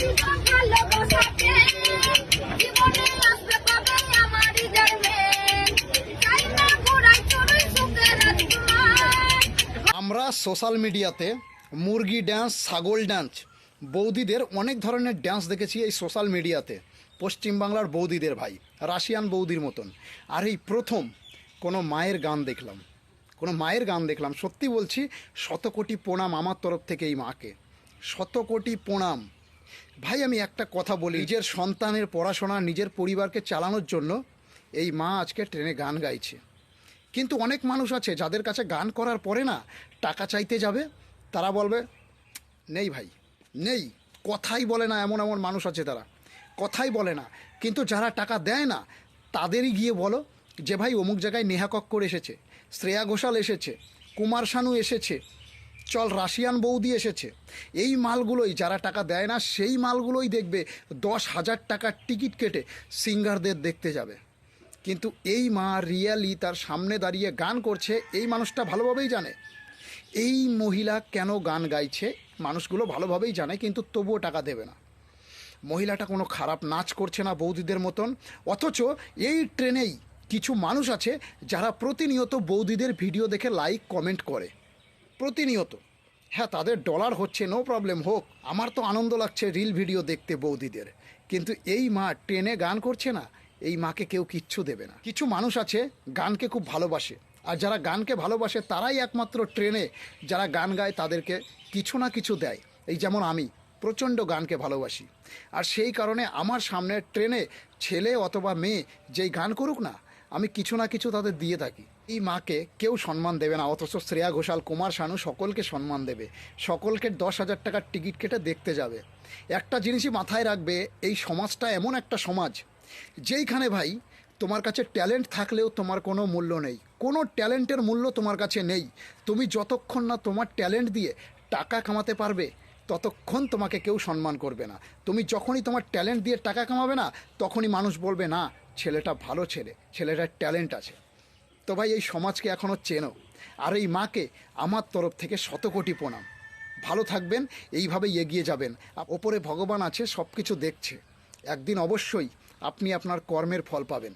আমরা সোশ্যাল মিডিয়াতে মুরগি ড্যান্স, ছাগল ড্যান্স, বৌদিদের অনেক ধরনের ড্যান্স দেখেছি এই সোশ্যাল মিডিয়াতে। পশ্চিমবাংলার বৌদিদের ভাই, রাশিয়ান বৌদির মতন। আর এই প্রথম কোনো মায়ের গান দেখলাম। সত্যি বলছি, শতকোটি প্রণাম আমার তরফ থেকে এই মাকে, শতকোটি প্রণাম। ভাই আমি একটা কথা বলি, নিজের সন্তানের পড়াশোনা, নিজের পরিবারকে চালানোর জন্য এই মা আজকে ট্রেনে গান গাইছে। কিন্তু অনেক মানুষ আছে যাদের কাছে গান করার পরে না টাকা চাইতে যাবে, তারা বলবে নেই ভাই নেই, কথাই বলে না। এমন মানুষ আছে, তারা কথাই বলে না, কিন্তু যারা টাকা দেয় না তাদেরই গিয়ে বলো যে ভাই অমুক জায়গায় নেহা কক্কর এসেছে, শ্রেয়া ঘোষাল এসেছে, কুমার শানু এসেছে, চল রাশিয়ান বৌদি এসেছে। এই মালগুলোই, যারা টাকা দেয় না সেই মালগুলোই দেখবে 10,000 টাকার টিকিট কেটে সিঙ্গারদের দেখতে যাবে। কিন্তু এই মা রিয়েলি তার সামনে দাঁড়িয়ে গান করছে, এই মানুষটা ভালোভাবেই জানে এই মহিলা কেন গান গাইছে। মানুষগুলো ভালোভাবেই জানে, কিন্তু তবুও টাকা দেবে না। মহিলাটা কোনো খারাপ নাচ করছে না বৌদিদের মতন। অথচ এই ট্রেনেই কিছু মানুষ আছে যারা প্রতিনিয়ত বৌদিদের ভিডিও দেখে লাইক কমেন্ট করে, প্রতিনিয়ত। হ্যাঁ, তাদের ডলার হচ্ছে, নো প্রবলেম, হোক। আমার তো আনন্দ লাগছে রিল ভিডিও দেখতে বৌদিদের। কিন্তু এই মা ট্রেনে গান করছে না, এই মাকে কেউ কিচ্ছু দেবে না। কিছু মানুষ আছে গানকে খুব ভালোবাসে, আর যারা গানকে ভালোবাসে তারাই একমাত্র ট্রেনে যারা গান গায় তাদেরকে কিছু না কিছু দেয়। এই যেমন আমি প্রচণ্ড গানকে ভালোবাসি, আর সেই কারণে আমার সামনে ট্রেনে ছেলে অথবা মেয়ে যেই গান করুক না, আমি কিছু না কিছু তাদের দিয়ে থাকি। এই মাকে কেউ সম্মান দেবে না, অথচ শ্রেয়া ঘোষাল, কুমার শানু সকলকে সম্মান দেবে, সকলকে 10,000 টাকার টিকিট কেটে দেখতে যাবে। একটা জিনিসই মাথায় রাখবে, এই সমাজটা এমন একটা সমাজ যেইখানে ভাই তোমার কাছে ট্যালেন্ট থাকলেও তোমার কোনো মূল্য নেই, কোনো ট্যালেন্টের মূল্য তোমার কাছে নেই। তুমি যতক্ষণ না তোমার ট্যালেন্ট দিয়ে টাকা কামাতে পারবে ততক্ষণ তোমাকে কেউ সম্মান করবে না। তুমি যখনই তোমার ট্যালেন্ট দিয়ে টাকা কামাবে না, তখনই মানুষ বলবে না ছেলেটা ভালো ছেলে, ছেলেটার ট্যালেন্ট আছে। তো ভাই এই সমাজকে এখনও চেনো, আর এই মাকে আমার তরফ থেকে শতকোটি প্রণাম। ভালো থাকবেন, এইভাবেই এগিয়ে যাবেন। ওপরে ভগবান আছে, সব কিছু দেখছে। একদিন অবশ্যই আপনি আপনার কর্মের ফল পাবেন।